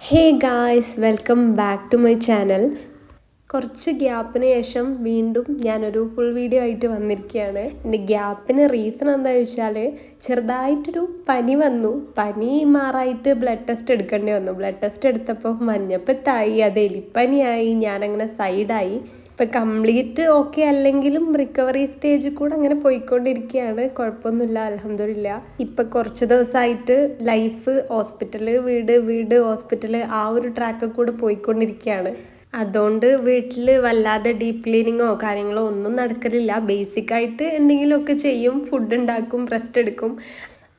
Hey guys, welcome back to my channel. കുറച്ച് ഗ്യാപ്പിന് ശേഷം വീണ്ടും ഞാനൊരു ഫുൾ വീഡിയോ ആയിട്ട് വന്നിരിക്കുകയാണ്. എൻ്റെ ഗ്യാപ്പിന് റീസൺ എന്താണെന്ന് വെച്ചാൽ ചെറുതായിട്ടൊരു പനി വന്നു. പനി മാറായിട്ട് ബ്ലഡ് ടെസ്റ്റ് എടുക്കേണ്ടി വന്നു. ബ്ലഡ് ടെസ്റ്റ് എടുത്തപ്പോൾ മഞ്ഞപ്പിത്തായി, അത് എലിപ്പനിയായി, ഞാനങ്ങനെ സൈഡായി. ഇപ്പം കംപ്ലീറ്റ് ഓക്കെ അല്ലെങ്കിലും റിക്കവറി സ്റ്റേജിൽ കൂടെ അങ്ങനെ പോയിക്കൊണ്ടിരിക്കുകയാണ്. കുഴപ്പമൊന്നുമില്ല, അൽഹംദുലില്ലാ. ഇപ്പം കുറച്ച് ദിവസമായിട്ട് ലൈഫ് ഹോസ്പിറ്റൽ, വീട് വീട് ഹോസ്പിറ്റൽ, ആ ഒരു ട്രാക്കിൽ കൂടെ പോയിക്കൊണ്ടിരിക്കുകയാണ്. അതുകൊണ്ട് വീട്ടിൽ വല്ലാതെ ഡീപ്പ് ക്ലീനിങ്ങോ കാര്യങ്ങളോ ഒന്നും നടക്കലില്ല. ബേസിക്കായിട്ട് എന്തെങ്കിലുമൊക്കെ ചെയ്യും, ഫുഡ് ഉണ്ടാക്കും, റെസ്റ്റ് എടുക്കും.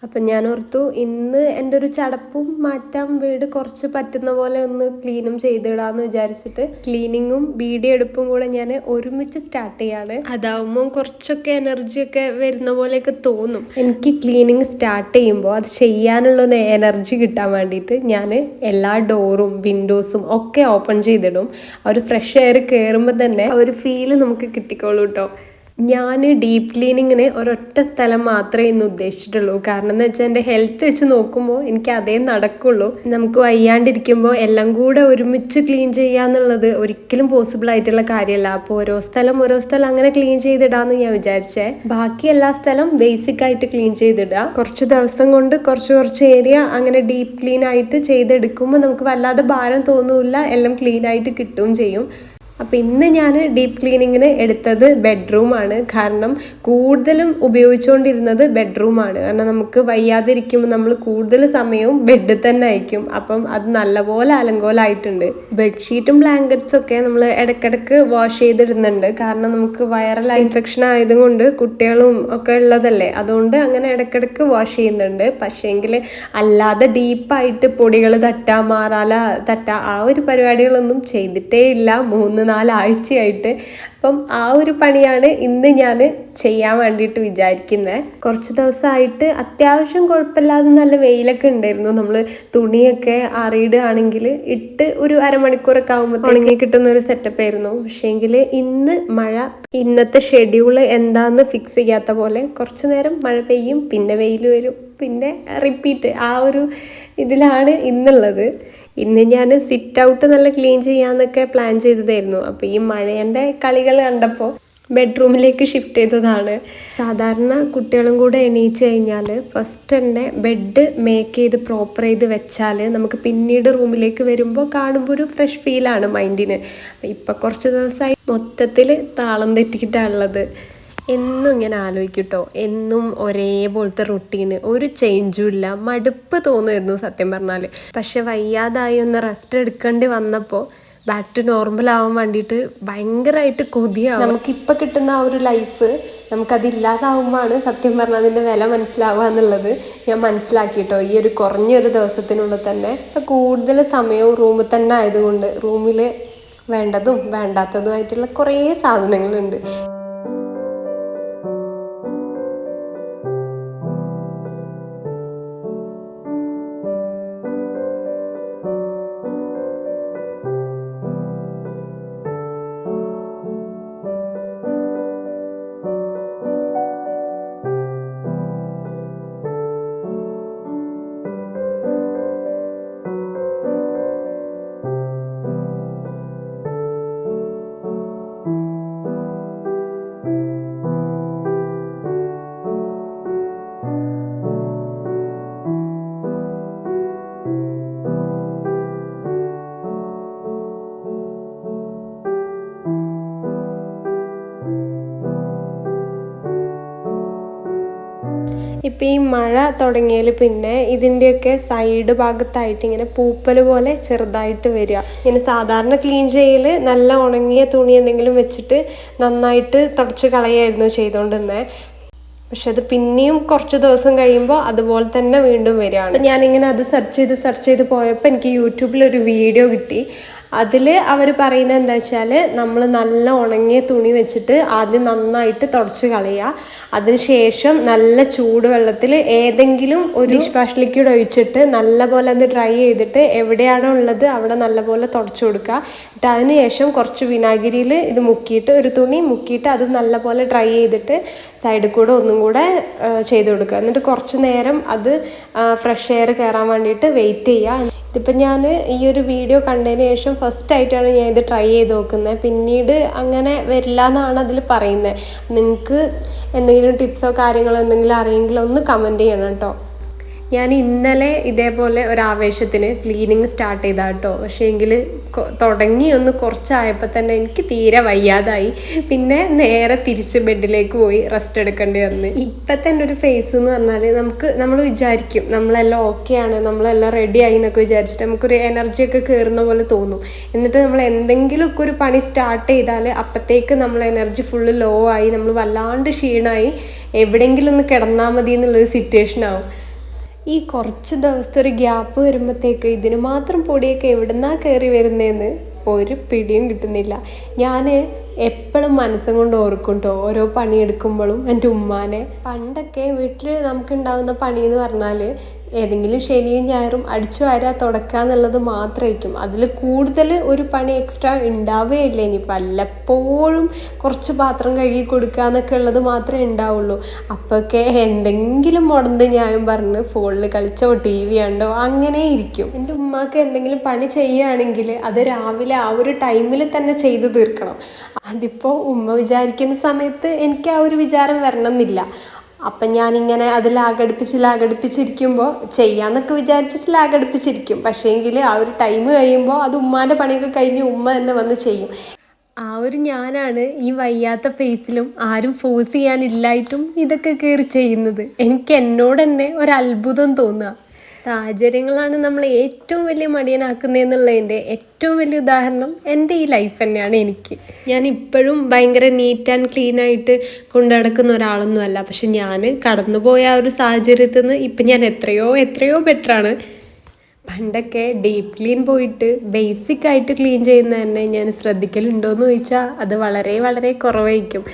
അപ്പം ഞാൻ ഓർത്തു ഇന്ന് എൻ്റെ ഒരു ചടപ്പും മാറ്റാം, വീട് കുറച്ച് പറ്റുന്ന പോലെ ഒന്ന് ക്ലീനും ചെയ്തിടാമെന്ന് വിചാരിച്ചിട്ട് ക്ലീനിങ്ങും വീഡിയോ എടുപ്പും കൂടെ ഞാൻ ഒരുമിച്ച് സ്റ്റാർട്ട് ചെയ്യാണ്. അതാവുമ്പം കുറച്ചൊക്കെ എനർജിയൊക്കെ വരുന്ന പോലെയൊക്കെ തോന്നും. എനിക്ക് ക്ലീനിങ് സ്റ്റാർട്ട് ചെയ്യുമ്പോൾ അത് ചെയ്യാനുള്ളൊരു എനർജി കിട്ടാൻ വേണ്ടിയിട്ട് ഞാൻ എല്ലാ ഡോറും വിൻഡോസും ഒക്കെ ഓപ്പൺ ചെയ്തിടും. ആ ഒരു ഫ്രഷ് എയർ കയറുമ്പോൾ തന്നെ ആ ഒരു ഫീല് നമുക്ക് കിട്ടിക്കോളൂ കേട്ടോ. ഞാൻ ഡീപ്പ് ക്ലീനിങ്ങിന് ഒരൊറ്റ സ്ഥലം മാത്രമേ ഇന്ന് ഉദ്ദേശിച്ചിട്ടുള്ളൂ. കാരണം എന്ന് വെച്ചാൽ എൻ്റെ ഹെൽത്ത് വെച്ച് നോക്കുമ്പോൾ എനിക്ക് അതേ നടക്കുള്ളൂ. നമുക്ക് വയ്യാണ്ടിരിക്കുമ്പോൾ എല്ലാം കൂടെ ഒരുമിച്ച് ക്ലീൻ ചെയ്യുക എന്നുള്ളത് ഒരിക്കലും പോസിബിൾ ആയിട്ടുള്ള കാര്യമല്ല. അപ്പോൾ ഓരോ സ്ഥലം അങ്ങനെ ക്ലീൻ ചെയ്തിടാമെന്ന് ഞാൻ വിചാരിച്ചേ. ബാക്കി എല്ലാ സ്ഥലം ബേസിക് ആയിട്ട് ക്ലീൻ ചെയ്തിടുക. കുറച്ച് ദിവസം കൊണ്ട് കുറച്ച് ഏരിയ അങ്ങനെ ഡീപ്പ് ക്ലീൻ ആയിട്ട് ചെയ്തെടുക്കുമ്പോൾ നമുക്ക് വല്ലാതെ ഭാരം തോന്നില്ല, എല്ലാം ക്ലീൻ ആയിട്ട് കിട്ടുകയും ചെയ്യും. അപ്പോൾ ഇന്ന് ഞാൻ ഡീപ്പ് ക്ലീനിങ്ങിന് എടുത്തത് ബെഡ്റൂമാണ്. കാരണം കൂടുതലും ഉപയോഗിച്ചുകൊണ്ടിരുന്നത് ബെഡ്റൂമാണ്. കാരണം നമുക്ക് വയ്യാതിരിക്കുമ്പോൾ നമ്മൾ കൂടുതൽ സമയവും ബെഡിൽ തന്നെ ആയിരിക്കും. അപ്പം അത് നല്ലപോലെ അലങ്കോലമായിട്ടുണ്ട്. ബെഡ്ഷീറ്റും ബ്ലാങ്കറ്റ്സും ഒക്കെ നമ്മൾ ഇടയ്ക്കിടയ്ക്ക് വാഷ് ചെയ്തിടുന്നുണ്ട്. കാരണം നമുക്ക് വൈറൽ ഇൻഫെക്ഷൻ ആയതുകൊണ്ട് കുട്ടികളും ഒക്കെ ഉള്ളതല്ലേ, അതുകൊണ്ട് അങ്ങനെ ഇടയ്ക്കിടയ്ക്ക് വാഷ് ചെയ്യുന്നുണ്ട്. പക്ഷേങ്കിൽ അല്ലാതെ ഡീപ്പായിട്ട് പൊടികൾ തട്ടുക, മാറാല തട്ടുക, ആ ഒരു പരിപാടികളൊന്നും ചെയ്തിട്ടേ ഇല്ല 3-4 ആഴ്ചയായിട്ട്. അപ്പം ആ ഒരു പണിയാണ് ഇന്ന് ഞാൻ ചെയ്യാൻ വേണ്ടിയിട്ട് വിചാരിക്കുന്നത്. കുറച്ച് ദിവസമായിട്ട് അത്യാവശ്യം കുഴപ്പമില്ലാതെ നല്ല വെയിലൊക്കെ ഉണ്ടായിരുന്നു. നമ്മൾ തുണിയൊക്കെ ആറിയിടുകയാണെങ്കിൽ ഇട്ട് ഒരു അരമണിക്കൂറൊക്കെ ആകുമ്പോൾ ഉണങ്ങി കിട്ടുന്ന ഒരു സെറ്റപ്പ് ആയിരുന്നു. പക്ഷേങ്കിൽ ഇന്ന് മഴ, ഇന്നത്തെ ഷെഡ്യൂൾ എന്താന്ന് ഫിക്സ് ചെയ്യാത്ത പോലെ കുറച്ച് നേരം മഴ പെയ്യും, പിന്നെ വെയിൽ വരും, പിന്നെ റിപ്പീറ്റ്. ആ ഒരു ഇതിലാണ് ഇന്നുള്ളത്. ഇന്ന് ഞാൻ സിറ്റ് ഔട്ട് നല്ല ക്ലീൻ ചെയ്യാമെന്നൊക്കെ പ്ലാൻ ചെയ്തതായിരുന്നു. അപ്പോൾ ഈ മഴേൻ്റെ കളികൾ കണ്ടപ്പോൾ ബെഡ്റൂമിലേക്ക് ഷിഫ്റ്റ് ചെയ്തതാണ്. സാധാരണ കുട്ടികളും കൂടെ എണീച്ച് കഴിഞ്ഞാൽ ഫസ്റ്റ് തന്നെ ബെഡ് മേക്ക് ചെയ്ത് പ്രോപ്പർ ചെയ്ത് വെച്ചാൽ നമുക്ക് പിന്നീട് റൂമിലേക്ക് വരുമ്പോൾ കാണുമ്പോൾ ഒരു ഫ്രഷ് ഫീലാണ് മൈൻഡിന്. അപ്പോൾ ഇപ്പം കുറച്ച് ദിവസമായി മൊത്തത്തിൽ താളം തെറ്റിയിട്ടാണുള്ളത്. എന്നും ഇങ്ങനെ ആലോചിക്കട്ടോ, എന്നും ഒരേപോലത്തെ റൊട്ടീന്, ഒരു ചേഞ്ചും ഇല്ല. മടുപ്പ് തോന്നുമായിരുന്നു സത്യം പറഞ്ഞാൽ. പക്ഷെ വയ്യാതായി ഒന്ന് റെസ്റ്റ് എടുക്കേണ്ടി വന്നപ്പോൾ ബാക്ക് ടു നോർമൽ ആവാൻ വേണ്ടിയിട്ട് ഭയങ്കരമായിട്ട് കൊതിയാവും. നമുക്കിപ്പോൾ കിട്ടുന്ന ആ ഒരു ലൈഫ് നമുക്കതില്ലാതാവുമ്പോഴാണ് സത്യം പറഞ്ഞാൽ അതിൻ്റെ വില മനസ്സിലാവുക എന്നുള്ളത് ഞാൻ മനസ്സിലാക്കിയിട്ടോ. ഈ ഒരു കുറഞ്ഞൊരു ദിവസത്തിനുള്ളിൽ തന്നെ ഇപ്പം കൂടുതൽ സമയവും റൂമിൽ തന്നെ ആയതുകൊണ്ട് റൂമിൽ വേണ്ടതും വേണ്ടാത്തതുമായിട്ടുള്ള കുറേ സാധനങ്ങളുണ്ട്. ഇപ്പം ഈ മഴ തുടങ്ങിയാൽ പിന്നെ ഇതിൻ്റെയൊക്കെ സൈഡ് ഭാഗത്തായിട്ട് ഇങ്ങനെ പൂപ്പൽ പോലെ ചെറുതായിട്ട് വരിക. ഇങ്ങനെ സാധാരണ ക്ലീൻ ചെയ്യൽ നല്ല ഉണങ്ങിയ തുണി എന്തെങ്കിലും വെച്ചിട്ട് നന്നായിട്ട് തുടച്ച് കളയായിരുന്നു ചെയ്തുകൊണ്ടിരുന്നത്. പക്ഷെ അത് പിന്നെയും കുറച്ച് ദിവസം കഴിയുമ്പോൾ അതുപോലെ തന്നെ വീണ്ടും വരികയാണ്. ഞാനിങ്ങനെ അത് സെർച്ച് ചെയ്ത് പോയപ്പോൾ എനിക്ക് യൂട്യൂബിലൊരു വീഡിയോ കിട്ടി. അതിൽ അവർ പറയുന്നത് എന്താ വെച്ചാൽ നമ്മൾ നല്ല ഉണങ്ങിയ തുണി വെച്ചിട്ട് ആദ്യം നന്നായിട്ട് തുടച്ച് കളയുക. അതിനുശേഷം നല്ല ചൂടുവെള്ളത്തിൽ ഏതെങ്കിലും ഒരു ഡിഷ് വാഷ് ലിക്വിഡ് ഒഴിച്ചിട്ട് നല്ലപോലെ അത് ഡ്രൈ ചെയ്തിട്ട് എവിടെയാണോ ഉള്ളത് അവിടെ നല്ലപോലെ തുടച്ച് കൊടുക്കുക. എന്നിട്ട് അതിനുശേഷം കുറച്ച് വിനാഗിരിയിൽ ഇത് മുക്കിയിട്ട്, ഒരു തുണി മുക്കിയിട്ട് അത് നല്ലപോലെ ഡ്രൈ ചെയ്തിട്ട് സൈഡിൽ കൂടെ ഒന്നും കൂടെ ചെയ്ത് കൊടുക്കുക. എന്നിട്ട് കുറച്ച് നേരം അത് ഫ്രഷ് എയർ കയറാൻ വേണ്ടിയിട്ട് വെയിറ്റ് ചെയ്യുക. ഇതിപ്പോൾ ഞാൻ ഈ ഒരു വീഡിയോ കണ്ടതിന് ശേഷം ഫസ്റ്റായിട്ടാണ് ഞാൻ ഇത് ട്രൈ ചെയ്ത് നോക്കുന്നത്. പിന്നീട് അങ്ങനെ വരില്ല എന്നാണ് അതിൽ പറയുന്നത്. നിങ്ങൾക്ക് എന്തെങ്കിലും ടിപ്സോ കാര്യങ്ങളോ എന്തെങ്കിലും അറിയെങ്കിൽ ഒന്ന് കമൻറ്റ് ചെയ്യണം കേട്ടോ. ഞാൻ ഇന്നലെ ഇതേപോലെ ഒരാവേശത്തിന് ക്ലീനിങ് സ്റ്റാർട്ട് ചെയ്താൽ കേട്ടോ. പക്ഷേ എങ്കിൽ തുടങ്ങി ഒന്ന് കുറച്ചായപ്പോൾ തന്നെ എനിക്ക് തീരെ വയ്യാതായി. പിന്നെ നേരെ തിരിച്ച് ബെഡിലേക്ക് പോയി റെസ്റ്റ് എടുക്കേണ്ടി വന്നു. ഇപ്പോഴത്തെ എൻ്റെ ഒരു ഫേസ് എന്ന് പറഞ്ഞാൽ നമ്മൾ വിചാരിക്കും നമ്മളെല്ലാം ഓക്കെയാണ്, നമ്മളെല്ലാം റെഡി ആയി എന്നൊക്കെ വിചാരിച്ചിട്ട് നമുക്കൊരു എനർജിയൊക്കെ കയറുന്ന പോലെ തോന്നും. എന്നിട്ട് നമ്മൾ എന്തെങ്കിലുമൊക്കെ ഒരു പണി സ്റ്റാർട്ട് ചെയ്താൽ അപ്പോഴത്തേക്ക് നമ്മൾ എനർജി ഫുള്ള് ലോ ആയി, നമ്മൾ വല്ലാണ്ട് ക്ഷീണമായി, എവിടെയെങ്കിലും ഒന്ന് കിടന്നാൽ മതി എന്നുള്ളൊരു സിറ്റുവേഷൻ ആവും. ഈ കുറച്ച് ദിവസത്തെ ഒരു ഗ്യാപ്പ് വരുമ്പോഴത്തേക്ക് ഇതിന് മാത്രം പൊടിയൊക്കെ എവിടുന്നാണ് കയറി വരുന്നതെന്ന് ഒരു പിടിയും കിട്ടുന്നില്ല. ഞാൻ എപ്പോഴും മനസ്സും കൊണ്ട് ഓർക്കും കേട്ടോ ഓരോ പണിയെടുക്കുമ്പോഴും എൻ്റെ ഉമ്മാനെ. പണ്ടൊക്കെ വീട്ടിൽ നമുക്കുണ്ടാകുന്ന പണി എന്ന് പറഞ്ഞാൽ ഏതെങ്കിലും ശനിയും ഞായറും അടിച്ചു വാരുക തുടക്കുക എന്നുള്ളത് മാത്രമായിരിക്കും. അതിൽ കൂടുതൽ ഒരു പണി എക്സ്ട്രാ ഉണ്ടാവുകയില്ല. ഇനി വല്ലപ്പോഴും കുറച്ച് പാത്രം കഴുകി കൊടുക്കുക എന്നൊക്കെ ഉള്ളത് മാത്രമേ ഉണ്ടാവുള്ളൂ. അപ്പോഴൊക്കെ എന്തെങ്കിലും മുടന്ത് ന്യായം പറഞ്ഞ് ഫോണിൽ കളിച്ചോ ടി വി കണ്ടോ അങ്ങനെ ഇരിക്കും. എൻ്റെ ഉമ്മാക്ക് എന്തെങ്കിലും പണി ചെയ്യുകയാണെങ്കിൽ അത് രാവിലെ ആ ഒരു ടൈമിൽ തന്നെ ചെയ്തു തീർക്കണം. അതിപ്പോൾ ഉമ്മ വിചാരിക്കുന്ന സമയത്ത് എനിക്ക് ആ ഒരു വിചാരം വരണമെന്നില്ല. അപ്പം ഞാനിങ്ങനെ അത് ലാഗടിപ്പിച്ചിരിക്കുമ്പോൾ ചെയ്യാമെന്നൊക്കെ വിചാരിച്ചിട്ട് ലാഗടിപ്പിച്ചിരിക്കും. പക്ഷേ എങ്കിൽ ആ ഒരു ടൈം കഴിയുമ്പോൾ അത് ഉമ്മാൻ്റെ പണിയൊക്കെ കഴിഞ്ഞ് ഉമ്മ തന്നെ വന്ന് ചെയ്യും. ആ ഒരു ഞാനാണ് ഈ വയ്യാത്ത ഫേസിലും ആരും ഫോഴ്സ് ചെയ്യാനില്ലായിട്ടും ഇതൊക്കെ കയറി ചെയ്യുന്നത്. എനിക്ക് എന്നോട് തന്നെ ഒരത്ഭുതം തോന്നുക. സാഹചര്യങ്ങളാണ് നമ്മൾ ഏറ്റവും വലിയ മടിയനാക്കുന്നതെന്നുള്ളതിൻ്റെ ഏറ്റവും വലിയ ഉദാഹരണം എൻ്റെ ഈ ലൈഫ് തന്നെയാണ് എനിക്ക്. ഞാൻ ഇപ്പോഴും ഭയങ്കര നീറ്റ് ആൻഡ് ക്ലീൻ ആയിട്ട് കൊണ്ടു നടക്കുന്ന ഒരാളൊന്നുമല്ല. പക്ഷെ ഞാൻ കടന്നുപോയ ആ ഒരു സാഹചര്യത്തിൽ നിന്ന് ഇപ്പം ഞാൻ എത്രയോ ബെറ്ററാണ്. പണ്ടൊക്കെ ഡീപ്പ് ക്ലീൻ പോയിട്ട് ബേസിക് ആയിട്ട് ക്ലീൻ ചെയ്യുന്ന തന്നെ ഞാൻ ശ്രദ്ധിക്കലുണ്ടോയെന്ന് ചോദിച്ചാൽ അത് വളരെ വളരെ കുറവായിരിക്കും.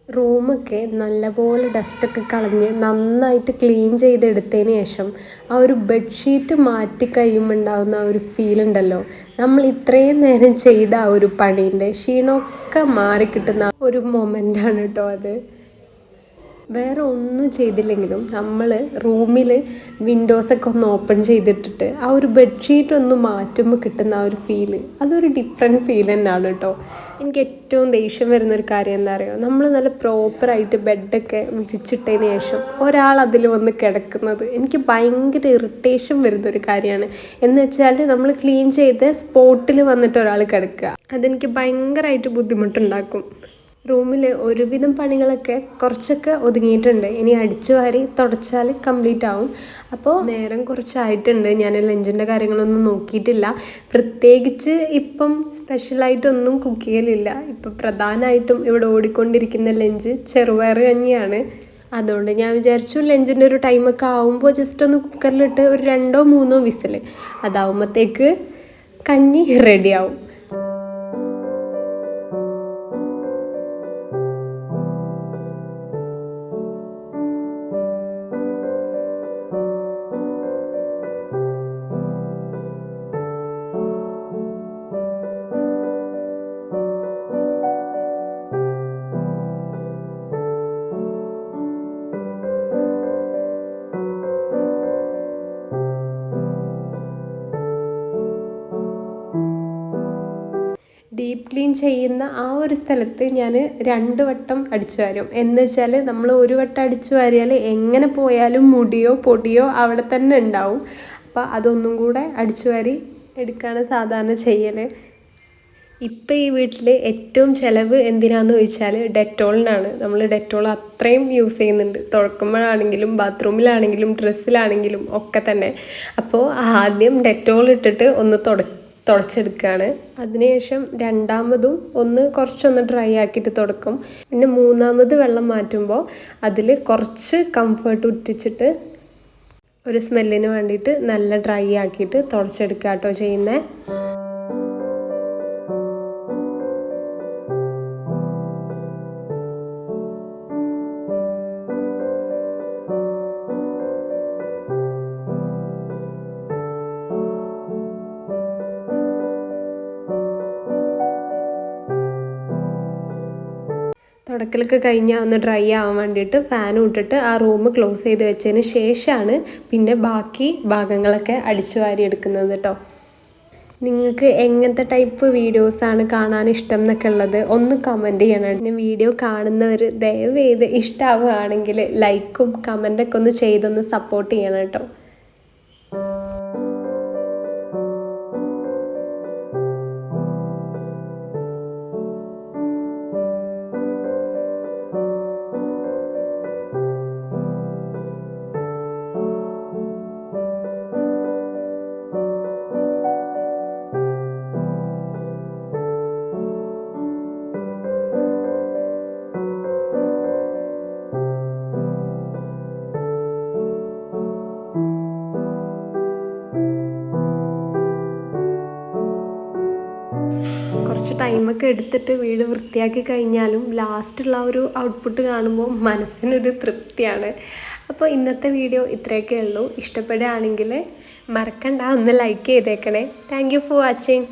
റൂമൊക്കെ നല്ലപോലെ ഡസ്റ്റൊക്കെ കളഞ്ഞ് നന്നായിട്ട് ക്ലീൻ ചെയ്തെടുത്തതിന് ശേഷം ആ ഒരു ബെഡ്ഷീറ്റ് മാറ്റി കഴിയുമ്പോൾ ഉണ്ടാകുന്ന ആ ഒരു ഫീൽ ഉണ്ടല്ലോ, നമ്മൾ ഇത്രയും നേരം ചെയ്ത ആ ഒരു പണീൻ്റെ ക്ഷീണമൊക്കെ മാറിക്കിട്ടുന്ന ഒരു മൊമെൻ്റാണ് കേട്ടോ അത്. വേറെ ഒന്നും ചെയ്തില്ലെങ്കിലും നമ്മൾ റൂമിൽ വിൻഡോസൊക്കെ ഒന്ന് ഓപ്പൺ ചെയ്തിട്ടിട്ട് ആ ഒരു ബെഡ്ഷീറ്റ് ഒന്ന് മാറ്റുമ്പോൾ കിട്ടുന്ന ആ ഒരു ഫീല്, അതൊരു ഡിഫറെൻറ്റ് ഫീൽ തന്നെയാണ് കേട്ടോ. എനിക്ക് ഏറ്റവും ദേഷ്യം വരുന്നൊരു കാര്യം എന്താ പറയുക, നമ്മൾ നല്ല പ്രോപ്പറായിട്ട് ബെഡൊക്കെ വിരിച്ചിട്ടതിന് ശേഷം ഒരാൾ അതിൽ വന്ന് കിടക്കുന്നത് എനിക്ക് ഭയങ്കര ഇറിറ്റേഷൻ വരുന്നൊരു കാര്യമാണ്. എന്ന് വെച്ചാൽ നമ്മൾ ക്ലീൻ ചെയ്ത് സ്പോട്ടിൽ വന്നിട്ട് ഒരാൾ കിടക്കുക, അതെനിക്ക് ഭയങ്കരമായിട്ട് ബുദ്ധിമുട്ടുണ്ടാക്കും. റൂമിൽ ഒരുവിധം പണികളൊക്കെ കുറച്ചൊക്കെ ഒതുങ്ങിയിട്ടുണ്ട്. ഇനി അടിച്ചു വാരി തുടച്ചാൽ കംപ്ലീറ്റ് ആവും. അപ്പോൾ നേരം കുറച്ചായിട്ടുണ്ട്. ഞാൻ ലഞ്ചിൻ്റെ കാര്യങ്ങളൊന്നും നോക്കിയിട്ടില്ല. പ്രത്യേകിച്ച് ഇപ്പം സ്പെഷ്യലായിട്ടൊന്നും കുക്ക് ചെയ്യലില്ല. ഇപ്പം പ്രധാനമായിട്ടും ഇവിടെ ഓടിക്കൊണ്ടിരിക്കുന്ന ലഞ്ച് ചെറുപയർ കഞ്ഞിയാണ്. അതുകൊണ്ട് ഞാൻ വിചാരിച്ചു ലഞ്ചിൻ്റെ ഒരു ടൈമൊക്കെ ആവുമ്പോൾ ജസ്റ്റ് ഒന്ന് കുക്കറിലിട്ട് ഒരു 2-3 വിസിൽ, അതാവുമ്പോഴത്തേക്ക് കഞ്ഞി റെഡിയാവും. ക്ലീൻ ചെയ്യുന്ന ആ ഒരു സ്ഥലത്ത് ഞാൻ 2 വട്ടം അടിച്ചു വാരും. എന്ന് വെച്ചാൽ നമ്മൾ ഒരു വട്ടം അടിച്ചു വാരിയാൽ എങ്ങനെ പോയാലും മുടിയോ പൊടിയോ അവിടെ തന്നെ ഉണ്ടാവും. അപ്പോൾ അതൊന്നും കൂടെ അടിച്ചു വാരി എടുക്കുകയാണ് സാധാരണ ചെയ്യൽ. ഇപ്പം ഈ വീട്ടിൽ ഏറ്റവും ചിലവ് എന്തിനാണെന്ന് ചോദിച്ചാൽ ഡെറ്റോളിനാണ്. നമ്മൾ ഡെറ്റോൾ അത്രയും യൂസ് ചെയ്യുന്നുണ്ട്, തുറക്കുമ്പോഴാണെങ്കിലും ബാത്റൂമിലാണെങ്കിലും ഡ്രസ്സിലാണെങ്കിലും ഒക്കെ തന്നെ. അപ്പോൾ ആദ്യം ഡെറ്റോൾ ഇട്ടിട്ട് ഒന്ന് തുടച്ചെടുക്കുകയാണ്. അതിനുശേഷം രണ്ടാമതും കുറച്ചൊന്ന് ഡ്രൈ ആക്കിയിട്ട് തുടക്കും. പിന്നെ മൂന്നാമത് വെള്ളം മാറ്റുമ്പോൾ അതിൽ കുറച്ച് കംഫർട്ട് ഉറ്റിച്ചിട്ട് ഒരു സ്മെല്ലിന് വേണ്ടിയിട്ട് നല്ല ഡ്രൈ ആക്കിയിട്ട് തുടച്ചെടുക്കുക കേട്ടോ ചെയ്യുന്നത്. തുടക്കലൊക്കെ കഴിഞ്ഞാൽ ഒന്ന് ഡ്രൈ ആവാൻ വേണ്ടിയിട്ട് ഫാൻ ഇട്ടിട്ട് ആ റൂം ക്ലോസ് ചെയ്ത് വെച്ചതിന് ശേഷമാണ് പിന്നെ ബാക്കി ഭാഗങ്ങളൊക്കെ അടിച്ചു വാരി എടുക്കുന്നത് കേട്ടോ. നിങ്ങൾക്ക് എങ്ങനത്തെ ടൈപ്പ് വീഡിയോസാണ് കാണാൻ ഇഷ്ടം എന്നൊക്കെ ഉള്ളത് ഒന്ന് കമൻറ്റ് ചെയ്യണം. പിന്നെ വീഡിയോ കാണുന്നവർ ദയവ് ചെയ്ത് ഇഷ്ടമാവുകയാണെങ്കിൽ ലൈക്കും കമൻറ്റൊക്കെ ഒന്ന് ചെയ്തൊന്ന് സപ്പോർട്ട് ചെയ്യണം കേട്ടോ. കുറച്ച് ടൈമൊക്കെ എടുത്തിട്ട് വീട് വൃത്തിയാക്കി കഴിഞ്ഞാലും ലാസ്റ്റുള്ള ഒരു ഔട്ട്പുട്ട് കാണുമ്പോൾ മനസ്സിനൊരു തൃപ്തിയാണ്. അപ്പോൾ ഇന്നത്തെ വീഡിയോ ഇത്രയൊക്കെ ഉള്ളൂ. ഇഷ്ടപ്പെടുകയാണെങ്കിൽ മറക്കണ്ട ഒന്ന് ലൈക്ക് ചെയ്തേക്കണേ. Thank you for watching.